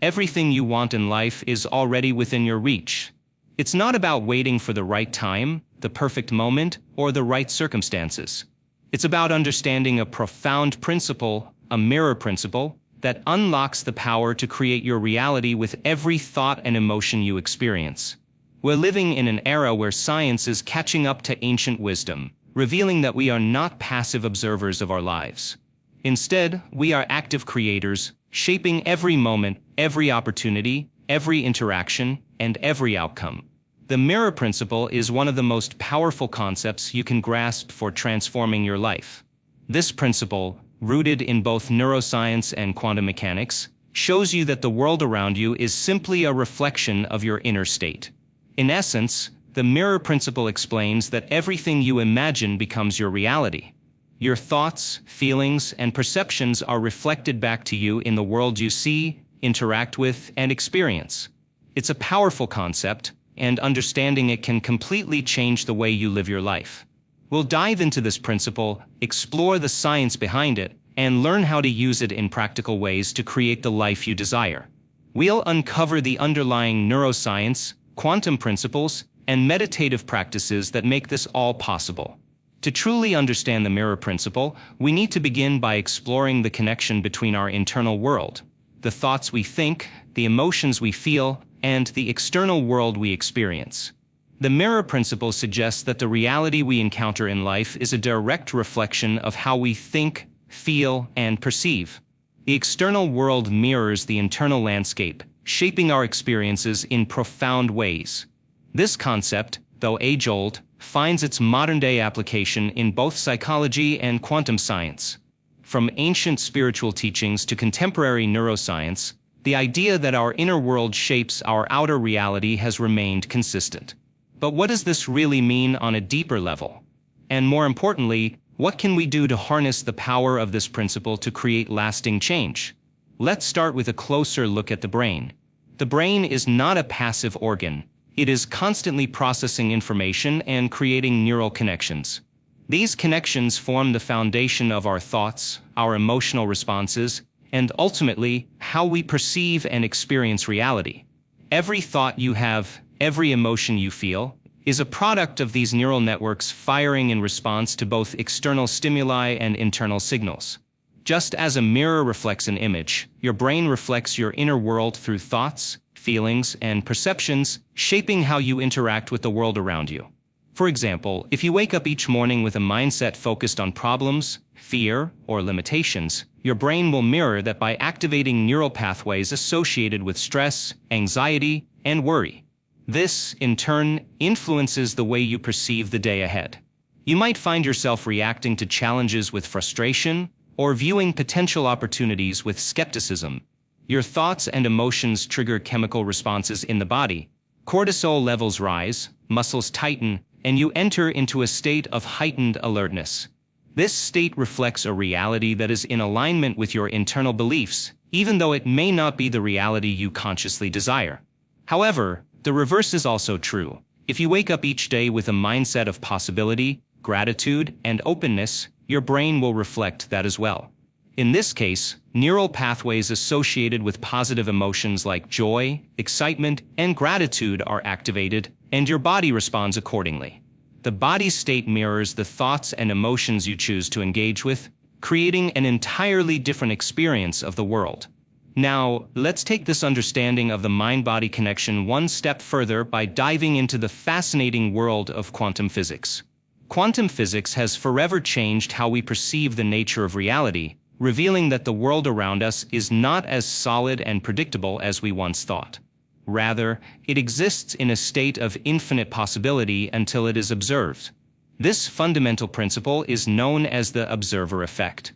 Everything you want in life is already within your reach. It's not about waiting for the right time, the perfect moment, or the right circumstances. It's about understanding a profound principle, a mirror principle, that unlocks the power to create your reality with every thought and emotion you experience. We're living in an era where science is catching up to ancient wisdom, revealing that we are not passive observers of our lives. Instead, we are active creators, shaping every moment, every opportunity, every interaction, and every outcome. The mirror principle is one of the most powerful concepts you can grasp for transforming your life. This principle, rooted in both neuroscience and quantum mechanics, shows you that the world around you is simply a reflection of your inner state. In essence, the mirror principle explains that everything you imagine becomes your reality. Your thoughts, feelings, and perceptions are reflected back to you in the world you see, interact with, and experience. It's a powerful concept, and understanding it can completely change the way you live your life. We'll dive into this principle, explore the science behind it, and learn how to use it in practical ways to create the life you desire. We'll uncover the underlying neuroscience, quantum principles, and meditative practices that make this all possible. To truly understand the mirror principle, we need to begin by exploring the connection between our internal world, the thoughts we think, the emotions we feel, and the external world we experience. The mirror principle suggests that the reality we encounter in life is a direct reflection of how we think, feel, and perceive. The external world mirrors the internal landscape, shaping our experiences in profound ways. This concept, though age-old, finds its modern-day application in both psychology and quantum science. From ancient spiritual teachings to contemporary neuroscience, the idea that our inner world shapes our outer reality has remained consistent. But what does this really mean on a deeper level? And more importantly, what can we do to harness the power of this principle to create lasting change? Let's start with a closer look at the brain. The brain is not a passive organ. It is constantly processing information and creating neural connections. These connections form the foundation of our thoughts, our emotional responses, and ultimately, how we perceive and experience reality. Every thought you have, every emotion you feel, is a product of these neural networks firing in response to both external stimuli and internal signals. Just as a mirror reflects an image, your brain reflects your inner world through thoughts, feelings, and perceptions, shaping how you interact with the world around you. For example, if you wake up each morning with a mindset focused on problems, fear, or limitations, your brain will mirror that by activating neural pathways associated with stress, anxiety, and worry. This, in turn, influences the way you perceive the day ahead. You might find yourself reacting to challenges with frustration, or viewing potential opportunities with skepticism. Your thoughts and emotions trigger chemical responses in the body. Cortisol levels rise, muscles tighten, and you enter into a state of heightened alertness. This state reflects a reality that is in alignment with your internal beliefs, even though it may not be the reality you consciously desire. However, the reverse is also true. If you wake up each day with a mindset of possibility, gratitude, and openness, your brain will reflect that as well. In this case, neural pathways associated with positive emotions like joy, excitement, and gratitude are activated, and your body responds accordingly. The body's state mirrors the thoughts and emotions you choose to engage with, creating an entirely different experience of the world. Now, let's take this understanding of the mind-body connection one step further by diving into the fascinating world of quantum physics. Quantum physics has forever changed how we perceive the nature of reality, revealing that the world around us is not as solid and predictable as we once thought. Rather, it exists in a state of infinite possibility until it is observed. This fundamental principle is known as the observer effect.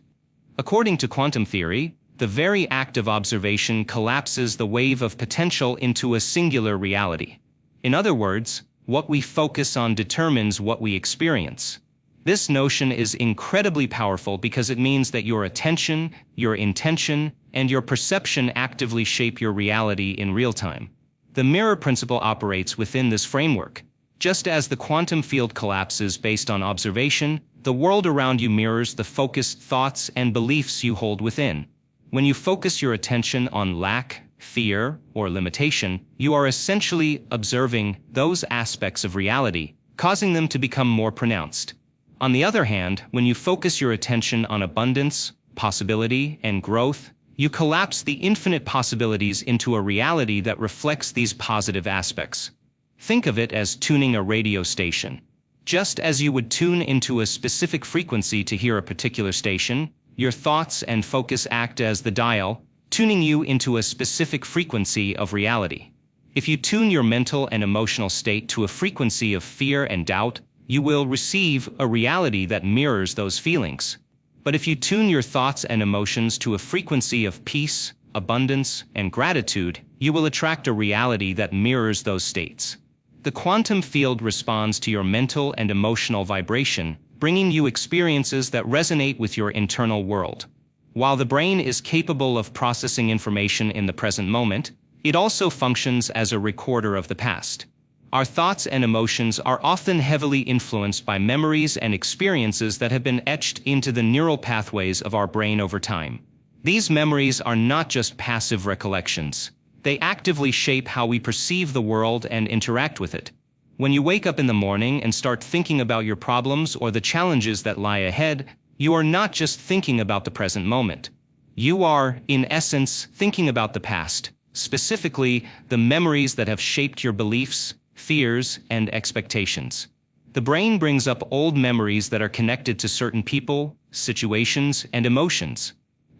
According to quantum theory, the very act of observation collapses the wave of potential into a singular reality. In other words, what we focus on determines what we experience. This notion is incredibly powerful because it means that your attention, your intention, and your perception actively shape your reality in real time. The mirror principle operates within this framework. Just as the quantum field collapses based on observation, the world around you mirrors the focused thoughts and beliefs you hold within. When you focus your attention on lack, fear, or limitation, you are essentially observing those aspects of reality, causing them to become more pronounced. On the other hand, when you focus your attention on abundance, possibility, and growth, you collapse the infinite possibilities into a reality that reflects these positive aspects. Think of it as tuning a radio station. Just as you would tune into a specific frequency to hear a particular station, your thoughts and focus act as the dial, tuning you into a specific frequency of reality. If you tune your mental and emotional state to a frequency of fear and doubt, you will receive a reality that mirrors those feelings. But if you tune your thoughts and emotions to a frequency of peace, abundance, and gratitude, you will attract a reality that mirrors those states. The quantum field responds to your mental and emotional vibration, bringing you experiences that resonate with your internal world. While the brain is capable of processing information in the present moment, it also functions as a recorder of the past. Our thoughts and emotions are often heavily influenced by memories and experiences that have been etched into the neural pathways of our brain over time. These memories are not just passive recollections. They actively shape how we perceive the world and interact with it. When you wake up in the morning and start thinking about your problems or the challenges that lie ahead, you are not just thinking about the present moment. You are, in essence, thinking about the past, specifically the memories that have shaped your beliefs, fears, and expectations. The brain brings up old memories that are connected to certain people, situations, and emotions.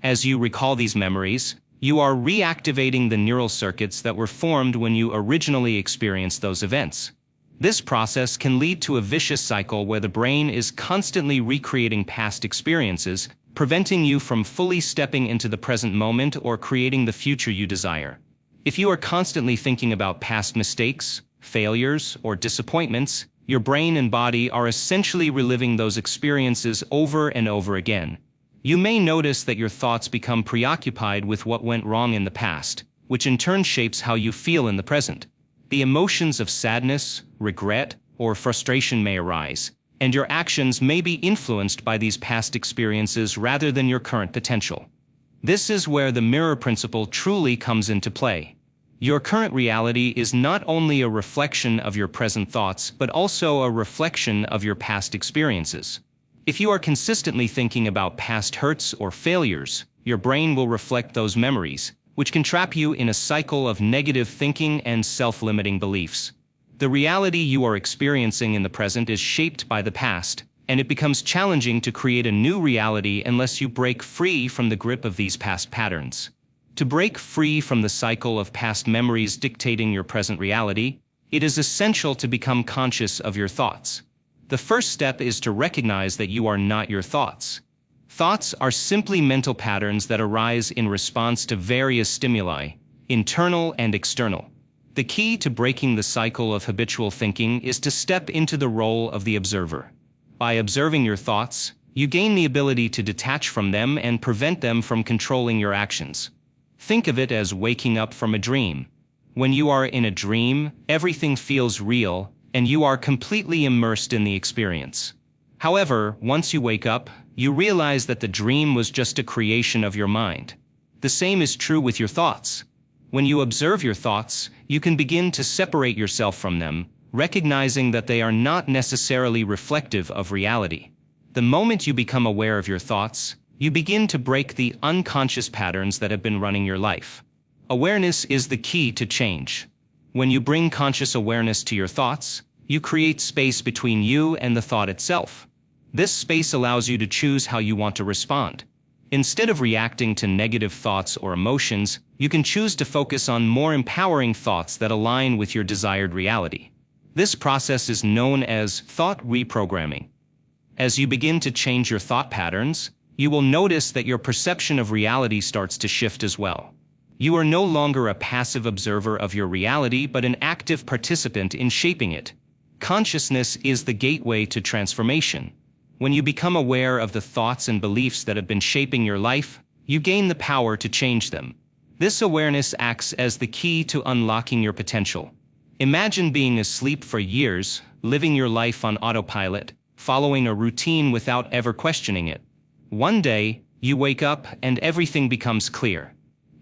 As you recall these memories, you are reactivating the neural circuits that were formed when you originally experienced those events. This process can lead to a vicious cycle where the brain is constantly recreating past experiences, preventing you from fully stepping into the present moment or creating the future you desire. If you are constantly thinking about past mistakes, failures, or disappointments, your brain and body are essentially reliving those experiences over and over again. You may notice that your thoughts become preoccupied with what went wrong in the past, which in turn shapes how you feel in the present. The emotions of sadness, regret, or frustration may arise, and your actions may be influenced by these past experiences rather than your current potential. This is where the mirror principle truly comes into play. Your current reality is not only a reflection of your present thoughts, but also a reflection of your past experiences. If you are consistently thinking about past hurts or failures, your brain will reflect those memories, which can trap you in a cycle of negative thinking and self-limiting beliefs. The reality you are experiencing in the present is shaped by the past, and it becomes challenging to create a new reality unless you break free from the grip of these past patterns. To break free from the cycle of past memories dictating your present reality, it is essential to become conscious of your thoughts. The first step is to recognize that you are not your thoughts. Thoughts are simply mental patterns that arise in response to various stimuli, internal and external. The key to breaking the cycle of habitual thinking is to step into the role of the observer. By observing your thoughts, you gain the ability to detach from them and prevent them from controlling your actions. Think of it as waking up from a dream. When you are in a dream, everything feels real, and you are completely immersed in the experience. However, once you wake up, you realize that the dream was just a creation of your mind. The same is true with your thoughts. When you observe your thoughts, you can begin to separate yourself from them, recognizing that they are not necessarily reflective of reality. The moment you become aware of your thoughts, you begin to break the unconscious patterns that have been running your life. Awareness is the key to change. When you bring conscious awareness to your thoughts, you create space between you and the thought itself. This space allows you to choose how you want to respond. Instead of reacting to negative thoughts or emotions, you can choose to focus on more empowering thoughts that align with your desired reality. This process is known as thought reprogramming. As you begin to change your thought patterns, you will notice that your perception of reality starts to shift as well. You are no longer a passive observer of your reality, but an active participant in shaping it. Consciousness is the gateway to transformation. When you become aware of the thoughts and beliefs that have been shaping your life, you gain the power to change them. This awareness acts as the key to unlocking your potential. Imagine being asleep for years, living your life on autopilot, following a routine without ever questioning it. One day, you wake up and everything becomes clear.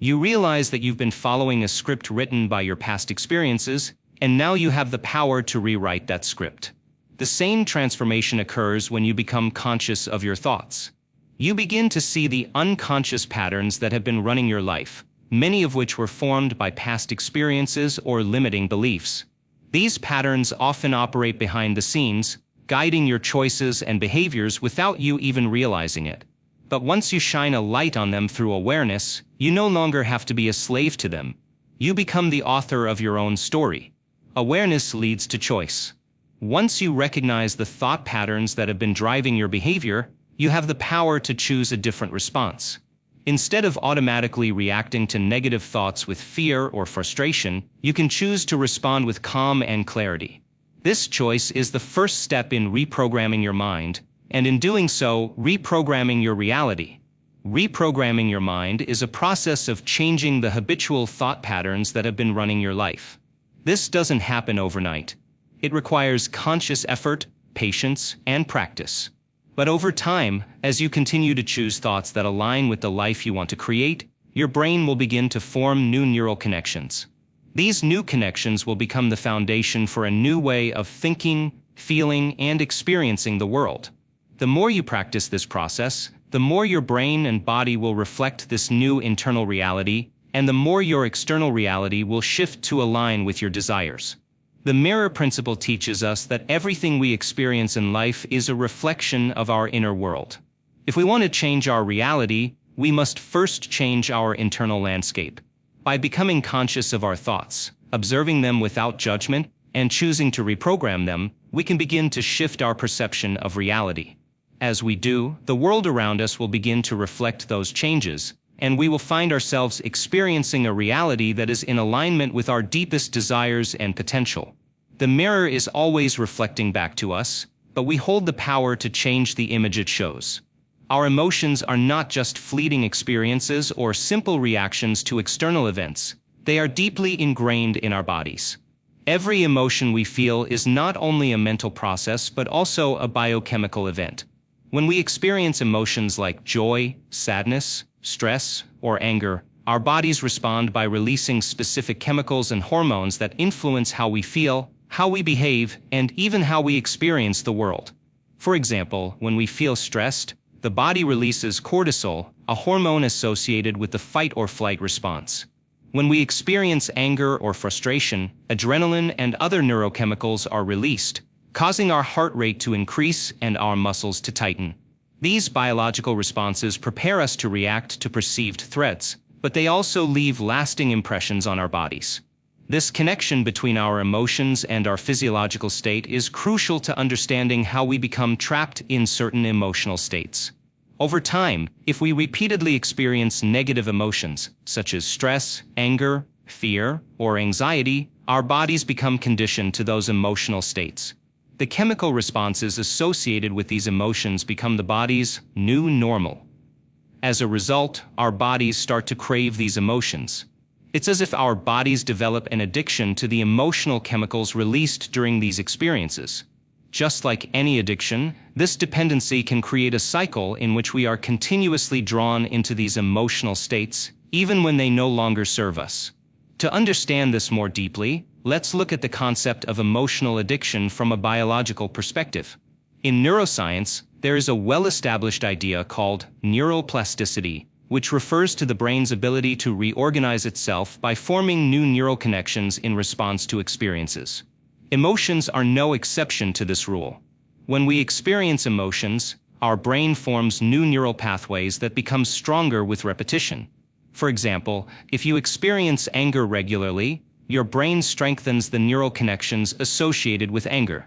You realize that you've been following a script written by your past experiences, and now you have the power to rewrite that script. The same transformation occurs when you become conscious of your thoughts. You begin to see the unconscious patterns that have been running your life, many of which were formed by past experiences or limiting beliefs. These patterns often operate behind the scenes, guiding your choices and behaviors without you even realizing it. But once you shine a light on them through awareness, you no longer have to be a slave to them. You become the author of your own story. Awareness leads to choice. Once you recognize the thought patterns that have been driving your behavior, you have the power to choose a different response. Instead of automatically reacting to negative thoughts with fear or frustration, you can choose to respond with calm and clarity. This choice is the first step in reprogramming your mind, and in doing so, reprogramming your reality. Reprogramming your mind is a process of changing the habitual thought patterns that have been running your life. This doesn't happen overnight. It requires conscious effort, patience, and practice. But over time, as you continue to choose thoughts that align with the life you want to create, your brain will begin to form new neural connections. These new connections will become the foundation for a new way of thinking, feeling, and experiencing the world. The more you practice this process, the more your brain and body will reflect this new internal reality, and the more your external reality will shift to align with your desires. The mirror principle teaches us that everything we experience in life is a reflection of our inner world. If we want to change our reality, we must first change our internal landscape. By becoming conscious of our thoughts, observing them without judgment, and choosing to reprogram them, we can begin to shift our perception of reality. As we do, the world around us will begin to reflect those changes, and we will find ourselves experiencing a reality that is in alignment with our deepest desires and potential. The mirror is always reflecting back to us, but we hold the power to change the image it shows. Our emotions are not just fleeting experiences or simple reactions to external events. They are deeply ingrained in our bodies. Every emotion we feel is not only a mental process but also a biochemical event. When we experience emotions like joy, sadness, stress, or anger, our bodies respond by releasing specific chemicals and hormones that influence how we feel, how we behave, and even how we experience the world. For example, when we feel stressed, the body releases cortisol, a hormone associated with the fight or flight response. When we experience anger or frustration, adrenaline and other neurochemicals are released, causing our heart rate to increase and our muscles to tighten. These biological responses prepare us to react to perceived threats, but they also leave lasting impressions on our bodies. This connection between our emotions and our physiological state is crucial to understanding how we become trapped in certain emotional states. Over time, if we repeatedly experience negative emotions, such as stress, anger, fear, or anxiety, our bodies become conditioned to those emotional states. The chemical responses associated with these emotions become the body's new normal. As a result, our bodies start to crave these emotions. It's as if our bodies develop an addiction to the emotional chemicals released during these experiences. Just like any addiction, this dependency can create a cycle in which we are continuously drawn into these emotional states, even when they no longer serve us. To understand this more deeply, let's look at the concept of emotional addiction from a biological perspective. In neuroscience, there is a well-established idea called neuroplasticity, which refers to the brain's ability to reorganize itself by forming new neural connections in response to experiences. Emotions are no exception to this rule. When we experience emotions, our brain forms new neural pathways that become stronger with repetition. For example, if you experience anger regularly, your brain strengthens the neural connections associated with anger.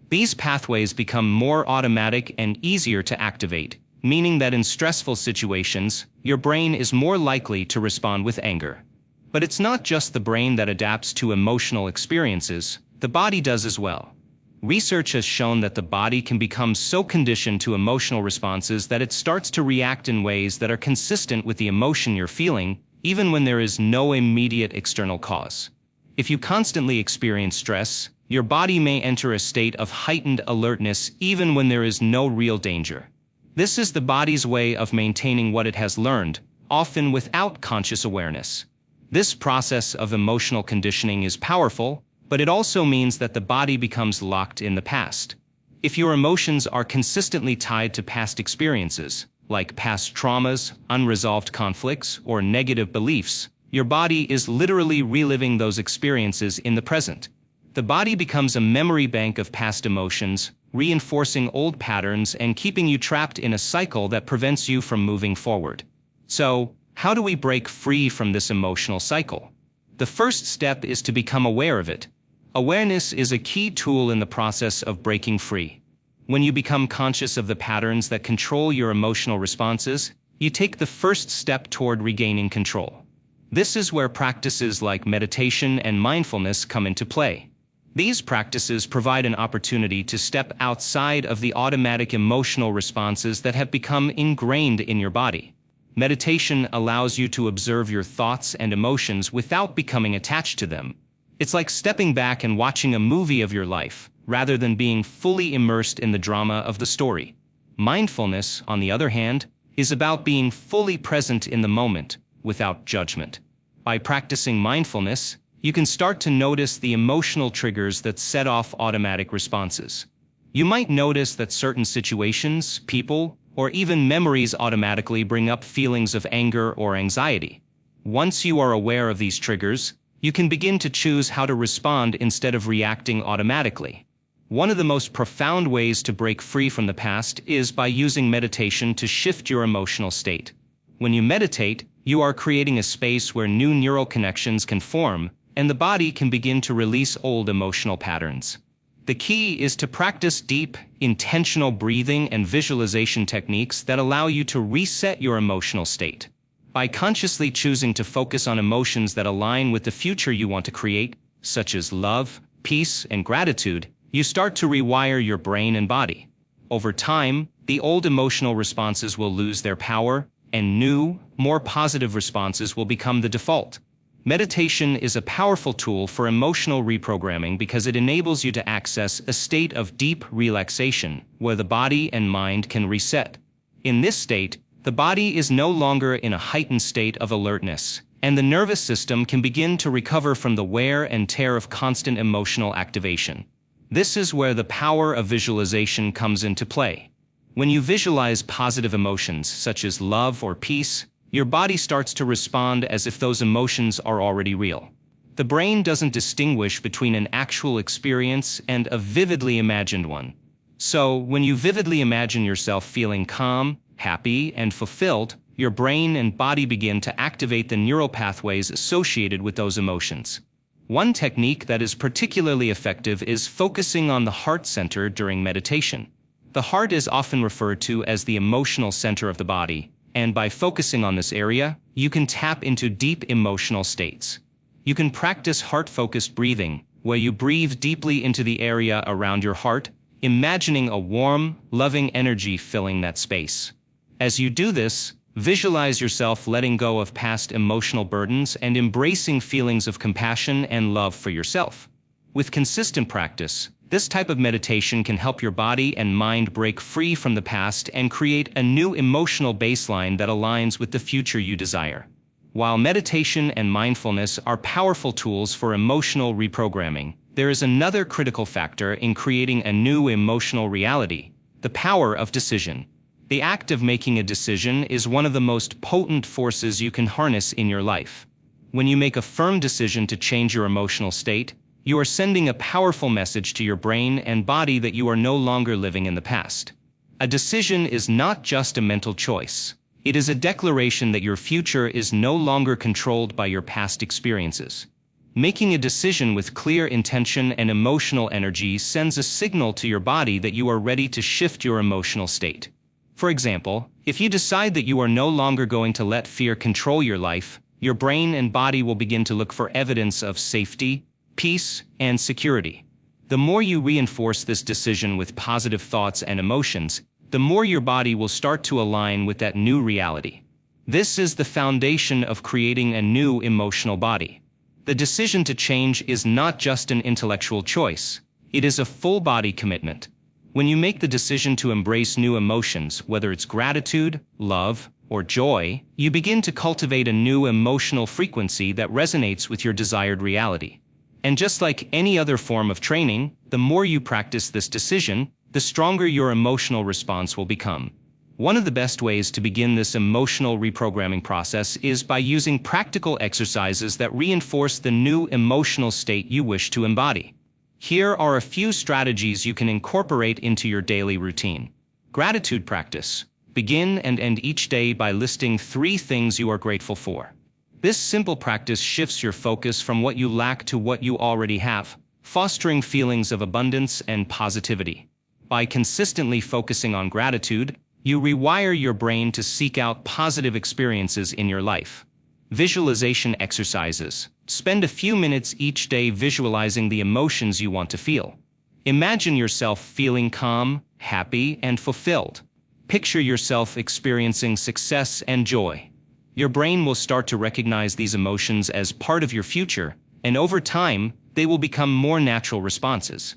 These pathways become more automatic and easier to activate, meaning that in stressful situations, your brain is more likely to respond with anger. But it's not just the brain that adapts to emotional experiences, the body does as well. Research has shown that the body can become so conditioned to emotional responses that it starts to react in ways that are consistent with the emotion you're feeling, even when there is no immediate external cause. If you constantly experience stress, your body may enter a state of heightened alertness even when there is no real danger. This is the body's way of maintaining what it has learned, often without conscious awareness. This process of emotional conditioning is powerful, but it also means that the body becomes locked in the past. If your emotions are consistently tied to past experiences, like past traumas, unresolved conflicts, or negative beliefs, your body is literally reliving those experiences in the present. The body becomes a memory bank of past emotions, reinforcing old patterns and keeping you trapped in a cycle that prevents you from moving forward. So, how do we break free from this emotional cycle? The first step is to become aware of it. Awareness is a key tool in the process of breaking free. When you become conscious of the patterns that control your emotional responses, you take the first step toward regaining control. This is where practices like meditation and mindfulness come into play. These practices provide an opportunity to step outside of the automatic emotional responses that have become ingrained in your body. Meditation allows you to observe your thoughts and emotions without becoming attached to them. It's like stepping back and watching a movie of your life, rather than being fully immersed in the drama of the story. Mindfulness, on the other hand, is about being fully present in the moment, without judgment. By practicing mindfulness, you can start to notice the emotional triggers that set off automatic responses. You might notice that certain situations, people, or even memories automatically bring up feelings of anger or anxiety. Once you are aware of these triggers, you can begin to choose how to respond instead of reacting automatically. One of the most profound ways to break free from the past is by using meditation to shift your emotional state. When you meditate, you are creating a space where new neural connections can form, and the body can begin to release old emotional patterns. The key is to practice deep, intentional breathing and visualization techniques that allow you to reset your emotional state. By consciously choosing to focus on emotions that align with the future you want to create, such as love, peace, and gratitude, you start to rewire your brain and body. Over time, the old emotional responses will lose their power, and new, more positive responses will become the default. Meditation is a powerful tool for emotional reprogramming because it enables you to access a state of deep relaxation where the body and mind can reset. In this state, the body is no longer in a heightened state of alertness, and the nervous system can begin to recover from the wear and tear of constant emotional activation. This is where the power of visualization comes into play. When you visualize positive emotions such as love or peace, your body starts to respond as if those emotions are already real. The brain doesn't distinguish between an actual experience and a vividly imagined one. So, when you vividly imagine yourself feeling calm, happy, and fulfilled, your brain and body begin to activate the neural pathways associated with those emotions. One technique that is particularly effective is focusing on the heart center during meditation. The heart is often referred to as the emotional center of the body, and by focusing on this area, you can tap into deep emotional states. You can practice heart-focused breathing, where you breathe deeply into the area around your heart, imagining a warm, loving energy filling that space. As you do this, visualize yourself letting go of past emotional burdens and embracing feelings of compassion and love for yourself. With consistent practice, this type of meditation can help your body and mind break free from the past and create a new emotional baseline that aligns with the future you desire. While meditation and mindfulness are powerful tools for emotional reprogramming, there is another critical factor in creating a new emotional reality: the power of decision. The act of making a decision is one of the most potent forces you can harness in your life. When you make a firm decision to change your emotional state, you are sending a powerful message to your brain and body that you are no longer living in the past. A decision is not just a mental choice. It is a declaration that your future is no longer controlled by your past experiences. Making a decision with clear intention and emotional energy sends a signal to your body that you are ready to shift your emotional state. For example, if you decide that you are no longer going to let fear control your life, your brain and body will begin to look for evidence of safety, peace, and security. The more you reinforce this decision with positive thoughts and emotions, the more your body will start to align with that new reality. This is the foundation of creating a new emotional body. The decision to change is not just an intellectual choice. It is a full-body commitment. When you make the decision to embrace new emotions, whether it's gratitude, love, or joy, you begin to cultivate a new emotional frequency that resonates with your desired reality. And just like any other form of training, the more you practice this decision, the stronger your emotional response will become. One of the best ways to begin this emotional reprogramming process is by using practical exercises that reinforce the new emotional state you wish to embody. Here are a few strategies you can incorporate into your daily routine. Gratitude practice. Begin and end each day by listing 3 things you are grateful for. This simple practice shifts your focus from what you lack to what you already have, fostering feelings of abundance and positivity. By consistently focusing on gratitude, you rewire your brain to seek out positive experiences in your life. Visualization exercises. Spend a few minutes each day visualizing the emotions you want to feel. Imagine yourself feeling calm, happy, and fulfilled. Picture yourself experiencing success and joy. Your brain will start to recognize these emotions as part of your future, and over time, they will become more natural responses.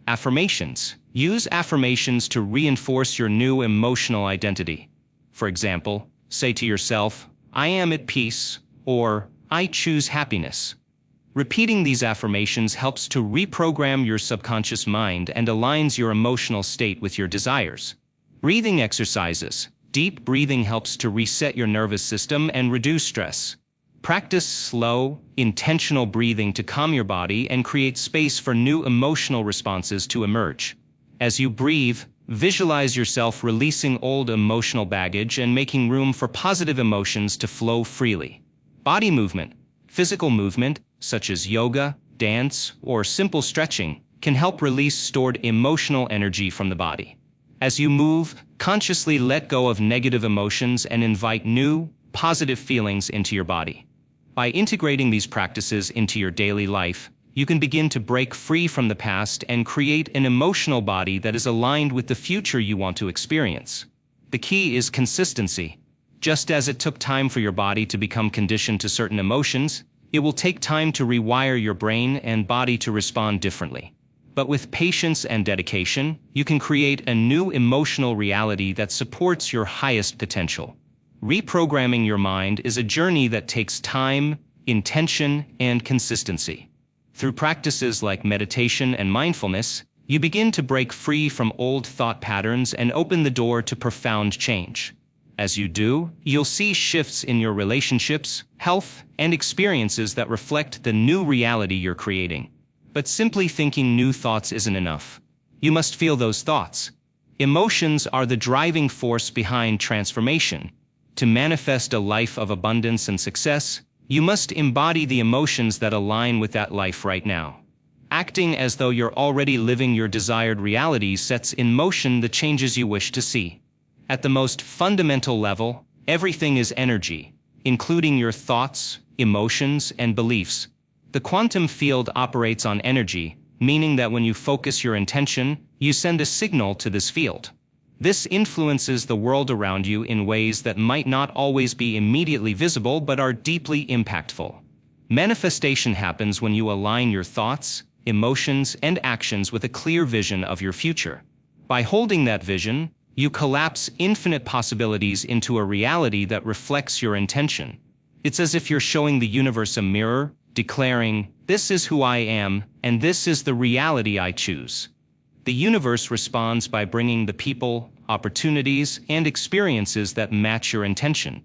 Affirmations. Use affirmations to reinforce your new emotional identity. For example, say to yourself, "I am at peace," or "I choose happiness." Repeating these affirmations helps to reprogram your subconscious mind and aligns your emotional state with your desires. Breathing exercises. Deep breathing helps to reset your nervous system and reduce stress. Practice slow, intentional breathing to calm your body and create space for new emotional responses to emerge. As you breathe, visualize yourself releasing old emotional baggage and making room for positive emotions to flow freely. Body movement. Physical movement, such as yoga, dance, or simple stretching, can help release stored emotional energy from the body. As you move, consciously let go of negative emotions and invite new, positive feelings into your body. By integrating these practices into your daily life, you can begin to break free from the past and create an emotional body that is aligned with the future you want to experience. The key is consistency. Just as it took time for your body to become conditioned to certain emotions, it will take time to rewire your brain and body to respond differently. But with patience and dedication, you can create a new emotional reality that supports your highest potential. Reprogramming your mind is a journey that takes time, intention, and consistency. Through practices like meditation and mindfulness, you begin to break free from old thought patterns and open the door to profound change. As you do, you'll see shifts in your relationships, health, and experiences that reflect the new reality you're creating. But simply thinking new thoughts isn't enough. You must feel those thoughts. Emotions are the driving force behind transformation. To manifest a life of abundance and success, you must embody the emotions that align with that life right now. Acting as though you're already living your desired reality sets in motion the changes you wish to see. At the most fundamental level, everything is energy, including your thoughts, emotions, and beliefs. The quantum field operates on energy, meaning that when you focus your intention, you send a signal to this field. This influences the world around you in ways that might not always be immediately visible but are deeply impactful. Manifestation happens when you align your thoughts, emotions, and actions with a clear vision of your future. By holding that vision, you collapse infinite possibilities into a reality that reflects your intention. It's as if you're showing the universe a mirror, declaring, "This is who I am, and this is the reality I choose." The universe responds by bringing the people, opportunities, and experiences that match your intention.